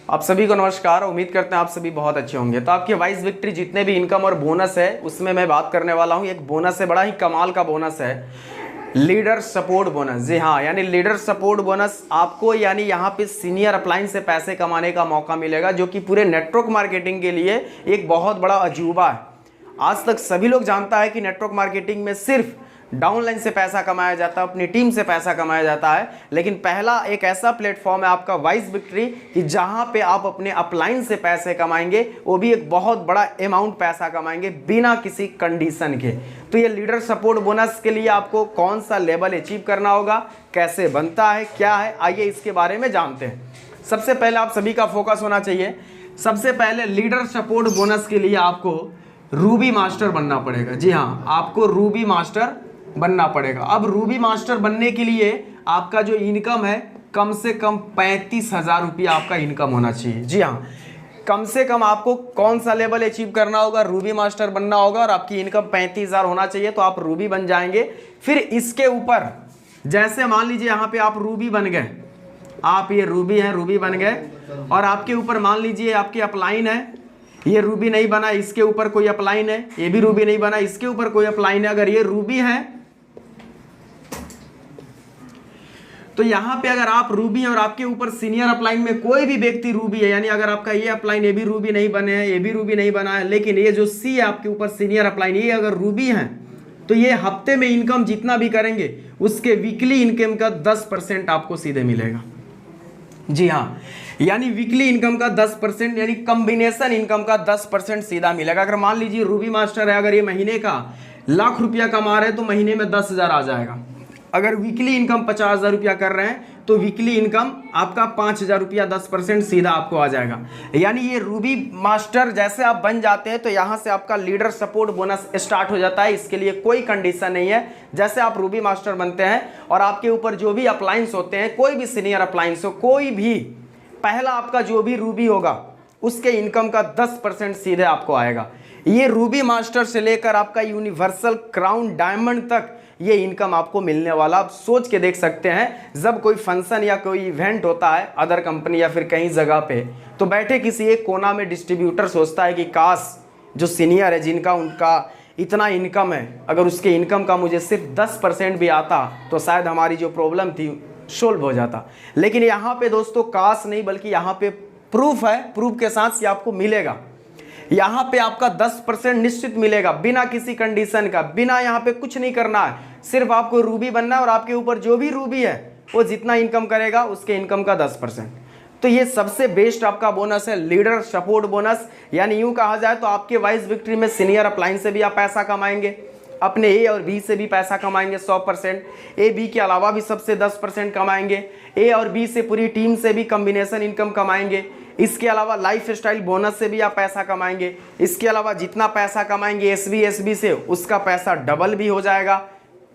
आप सभी को नमस्कार। उम्मीद करते हैं आप सभी बहुत अच्छे होंगे। तो आपके वाइस विक्ट्री जितने भी इनकम और बोनस है उसमें मैं बात करने वाला हूं। एक बोनस है, बड़ा ही कमाल का बोनस है, लीडर सपोर्ट बोनस। जी हाँ, यानी लीडर सपोर्ट बोनस आपको यानी यहाँ पे सीनियर अप्लायंस से पैसे कमाने का मौका मिलेगा, जो कि पूरे नेटवर्क मार्केटिंग के लिए एक बहुत बड़ा अजूबा है। आज तक सभी लोग जानता है कि नेटवर्क मार्केटिंग में सिर्फ डाउनलाइन से पैसा कमाया जाता है, अपनी टीम से पैसा कमाया जाता है, लेकिन पहला एक ऐसा प्लेटफॉर्म है आपका वाइस विक्ट्री कि जहां पे आप अपने अपलाइन से पैसे कमाएंगे, वो भी एक बहुत बड़ा अमाउंट पैसा कमाएंगे बिना किसी कंडीशन के। तो ये लीडर सपोर्ट बोनस के लिए आपको कौन सा लेवल अचीव करना होगा, कैसे बनता है, क्या है, आइए इसके बारे में जानते हैं। सबसे पहले आप सभी का फोकस होना चाहिए, सबसे पहले लीडर सपोर्ट बोनस के लिए आपको रूबी मास्टर बनना पड़ेगा। जी हाँ, आपको रूबी मास्टर बनना पड़ेगा। अब रूबी मास्टर बनने के लिए आपका जो इनकम है कम से कम 35,000 रुपया आपका इनकम होना चाहिए। जी हाँ, कम से कम आपको कौन सा लेवल अचीव करना होगा, रूबी मास्टर बनना होगा और आपकी इनकम 35,000 होना चाहिए, तो आप रूबी बन जाएंगे। फिर इसके ऊपर जैसे मान लीजिए यहाँ पे आप रूबी बन गए, आप ये रूबी हैं, रूबी बन गए, और आपके ऊपर मान लीजिए आपके अपलाइन है, ये रूबी नहीं बना, इसके ऊपर कोई अपलाइन है, ये भी रूबी नहीं बना, इसके ऊपर कोई अपलाइन है। अगर ये रूबी है तो यहां पे अगर आप रूबी हैं और आपके ऊपर सीनियर अपलाइन में कोई भी व्यक्ति रूबी है, यानी अगर आपका ये अपलाइन ये भी रूबी नहीं बने हैं, ये भी रूबी नहीं बना है, लेकिन ये जो सी है आपके ऊपर सीनियर अपलाइन, ये अगर रूबी हैं तो ये हफ्ते में इनकम जितना भी करेंगे उसके वीकली इनकम का 10% आपको सीधे मिलेगा। जी हाँ, यानी वीकली इनकम का 10%, यानी कॉम्बिनेशन इनकम का 10% सीधा मिलेगा। अगर मान लीजिए रूबी मास्टर है, अगर ये महीने का लाख रुपया कमा रहे हैं तो महीने में 10,000 आ जाएगा। अगर वीकली इनकम 50,000 रुपया कर रहे हैं तो वीकली इनकम आपका 5,000 रुपया 10% सीधा आपको आ जाएगा। यानी ये रूबी मास्टर जैसे आप बन जाते हैं तो यहाँ से आपका लीडर सपोर्ट बोनस स्टार्ट हो जाता है। इसके लिए कोई कंडीशन नहीं है। जैसे आप रूबी मास्टर बनते हैं और आपके ऊपर जो भी अप्लायंस होते हैं, कोई भी सीनियर अप्लायंस हो, कोई भी पहला आपका जो भी रूबी होगा उसके इनकम का 10% सीधे आपको आएगा। ये रूबी मास्टर से लेकर आपका यूनिवर्सल क्राउन डायमंड तक ये इनकम आपको मिलने वाला। आप सोच के देख सकते हैं, जब कोई फंक्शन या कोई इवेंट होता है अदर कंपनी या फिर कहीं जगह पे, तो बैठे किसी एक कोना में डिस्ट्रीब्यूटर सोचता है कि काश जो सीनियर है जिनका उनका इतना इनकम है, अगर उसके इनकम का मुझे सिर्फ 10% भी आता तो शायद हमारी जो प्रॉब्लम थी सोल्व हो जाता। लेकिन यहाँ पे दोस्तों काश नहीं, बल्कि यहाँ पे प्रूफ है, प्रूफ के साथ ही आपको मिलेगा। यहाँ पे आपका 10% निश्चित मिलेगा बिना किसी कंडीशन का, बिना यहाँ पे कुछ नहीं करना है, सिर्फ आपको रूबी बनना है और आपके ऊपर जो भी रूबी है वो जितना इनकम करेगा उसके इनकम का 10%। तो ये सबसे बेस्ट आपका बोनस है, लीडर सपोर्ट बोनस। यानी यूं कहा जाए तो आपके वाइस विक्ट्री में सीनियर अप्लायंस से भी आप पैसा कमाएंगे, अपने ए और बी से भी पैसा कमाएंगे 100%, ए बी के अलावा भी सबसे 10% कमाएंगे, ए और बी से पूरी टीम से भी कॉम्बिनेशन इनकम कमाएंगे। इसके अलावा लाइफ स्टाइल बोनस से भी आप पैसा कमाएंगे। इसके अलावा जितना पैसा कमाएंगे एसबी से उसका पैसा डबल भी हो जाएगा।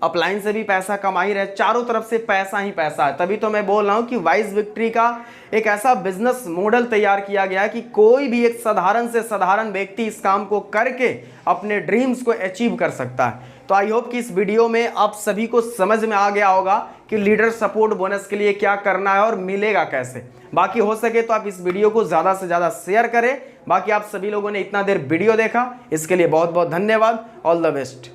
अपलाइन से भी पैसा कमा ही रहे, चारों तरफ से पैसा ही पैसा है। तभी तो मैं बोल रहा हूं कि वाइस विक्ट्री का एक ऐसा बिजनेस मॉडल तैयार किया गया कि कोई भी एक साधारण से साधारण व्यक्ति इस काम को करके अपने ड्रीम्स को अचीव कर सकता है। तो आई होप कि इस वीडियो में आप सभी को समझ में आ गया होगा कि लीडर सपोर्ट बोनस के लिए क्या करना है और मिलेगा कैसे। बाकी हो सके तो आप इस वीडियो को ज़्यादा से ज़्यादा शेयर करें। बाकी आप सभी लोगों ने इतना देर वीडियो देखा, इसके लिए बहुत बहुत धन्यवाद। All the best.